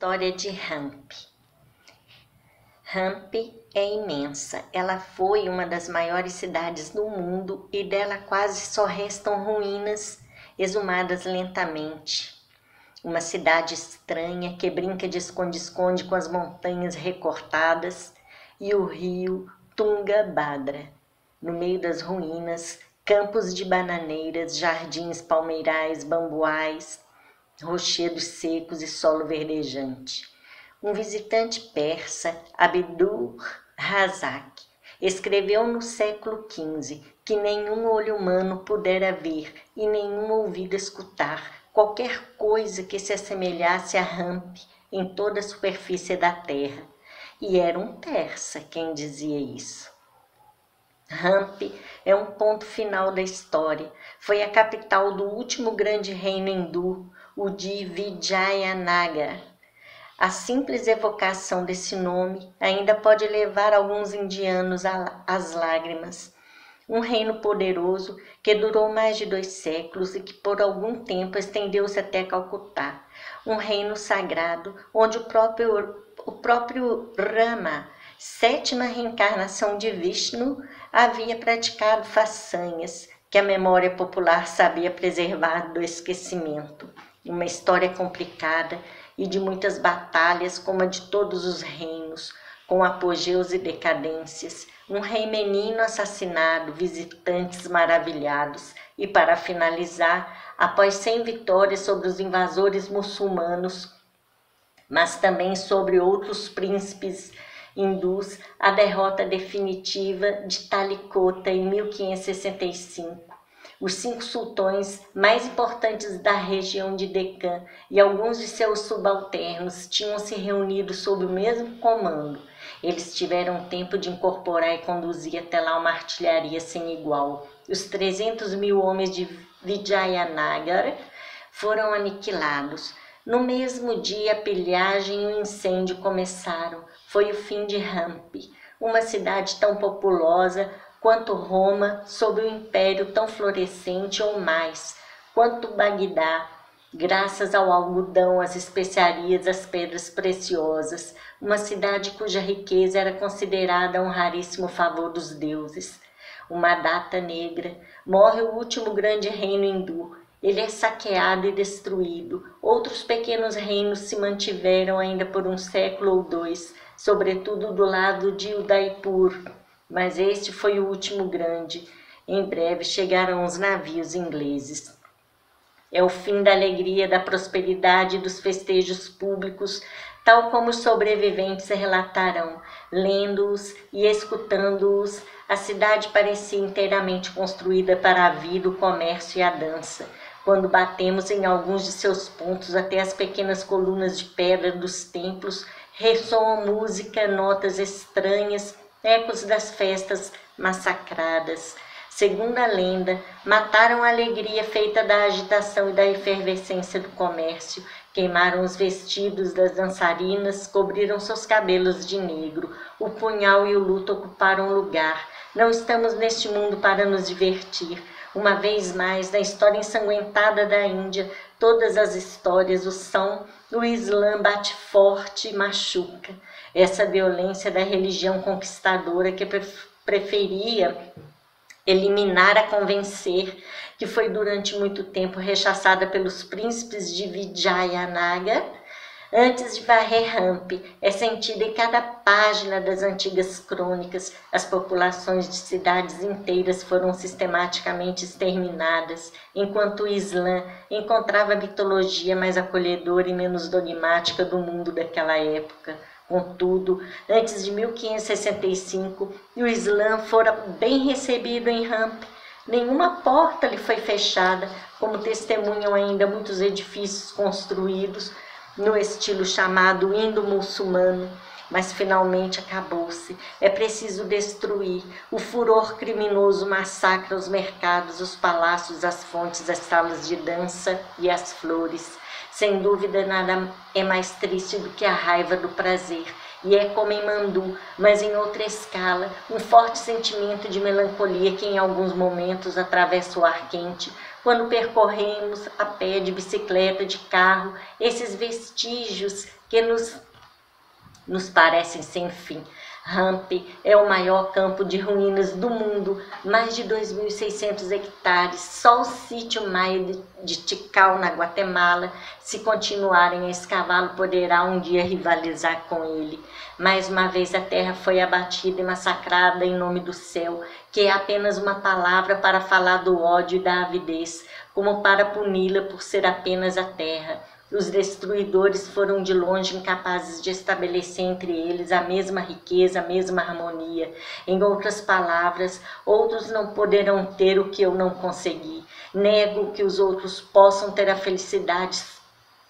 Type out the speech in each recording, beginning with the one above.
História de Hampi. Hampi é imensa. Ela foi uma das maiores cidades do mundo e dela quase só restam ruínas exumadas lentamente. Uma cidade estranha que brinca de esconde-esconde com as montanhas recortadas e o rio Tungabhadra. No meio das ruínas, campos de bananeiras, jardins palmeirais, bambuais, rochedos secos e solo verdejante. Um visitante persa, Abdul-Razak, escreveu no século XV que nenhum olho humano pudera ver e nenhum ouvido escutar qualquer coisa que se assemelhasse a Hampi em toda a superfície da terra. E era um persa quem dizia isso. Hampi é um ponto final da história. Foi a capital do último grande reino hindu, o de Vijayanagar. A simples evocação desse nome ainda pode levar alguns indianos às lágrimas. Um reino poderoso que durou mais de 2 séculos e que por algum tempo estendeu-se até Calcutá. Um reino sagrado onde o próprio Rama, 7ª reencarnação de Vishnu, havia praticado façanhas que a memória popular sabia preservar do esquecimento. Uma história complicada e de muitas batalhas, como a de todos os reinos, com apogeus e decadências, um rei menino assassinado, visitantes maravilhados e, para finalizar, após 100 vitórias sobre os invasores muçulmanos, mas também sobre outros príncipes hindus, a derrota definitiva de Talikota em 1565. Os 5 sultões mais importantes da região de Deccan e alguns de seus subalternos tinham se reunido sob o mesmo comando. Eles tiveram tempo de incorporar e conduzir até lá uma artilharia sem igual. Os 300.000 homens de Vijayanagar foram aniquilados. No mesmo dia, a pilhagem e o incêndio começaram. Foi o fim de Hampi, uma cidade tão populosa quanto Roma, sob um império tão florescente ou mais, quanto Bagdá, graças ao algodão, às especiarias, às pedras preciosas, uma cidade cuja riqueza era considerada um raríssimo favor dos deuses. Uma data negra, morre o último grande reino hindu. Ele é saqueado e destruído. Outros pequenos reinos se mantiveram ainda por um século ou 2, sobretudo do lado de Udaipur. Mas este foi o último grande. Em breve chegaram os navios ingleses. É o fim da alegria, da prosperidade e dos festejos públicos, tal como os sobreviventes relatarão. Lendo-os e escutando-os, a cidade parecia inteiramente construída para a vida, o comércio e a dança. Quando batemos em alguns de seus pontos, até as pequenas colunas de pedra dos templos ressoam música, notas estranhas, ecos das festas massacradas. Segundo a lenda, mataram a alegria feita da agitação e da efervescência do comércio, queimaram os vestidos das dançarinas, cobriram seus cabelos de negro, o punhal e o luto ocuparam o lugar. Não estamos neste mundo para nos divertir. Uma vez mais, na história ensanguentada da Índia, todas as histórias o são, o Islã bate forte e machuca. Essa violência da religião conquistadora que preferia eliminar a convencer, que foi durante muito tempo rechaçada pelos príncipes de Vijayanagar, antes de varrer Hampi, é sentida em cada página das antigas crônicas. As populações de cidades inteiras foram sistematicamente exterminadas, enquanto o Islã encontrava a mitologia mais acolhedora e menos dogmática do mundo daquela época. Contudo, antes de 1565, o Islã fora bem recebido em Hampi. Nenhuma porta lhe foi fechada, como testemunham ainda muitos edifícios construídos no estilo chamado indo-muçulmano, mas finalmente acabou-se. É preciso destruir. O furor criminoso massacra os mercados, os palácios, as fontes, as salas de dança e as flores. Sem dúvida, nada é mais triste do que a raiva do prazer. E é como em Mandu, mas em outra escala, um forte sentimento de melancolia que em alguns momentos atravessa o ar quente, quando percorremos a pé, de bicicleta, de carro, esses vestígios que nos parecem sem fim. Rampe é o maior campo de ruínas do mundo, mais de 2.600 hectares. Só o sítio maia de Tikal, na Guatemala, se continuarem a escavá-lo, poderá um dia rivalizar com ele. Mais uma vez a terra foi abatida e massacrada em nome do céu, que é apenas uma palavra para falar do ódio e da avidez, como para puni-la por ser apenas a terra. Os destruidores foram de longe incapazes de estabelecer entre eles a mesma riqueza, a mesma harmonia. Em outras palavras, outros não poderão ter o que eu não consegui. Nego que os outros possam ter a felicidade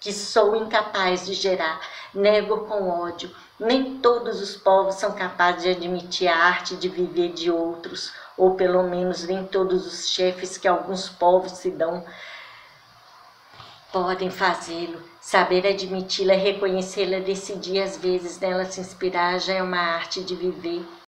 que sou incapaz de gerar. Nego com ódio. Nem todos os povos são capazes de admitir a arte de viver de outros, ou pelo menos nem todos os chefes que alguns povos se dão podem fazê-lo. Saber admiti-la, reconhecê-la, decidir às vezes nela se inspirar já é uma arte de viver.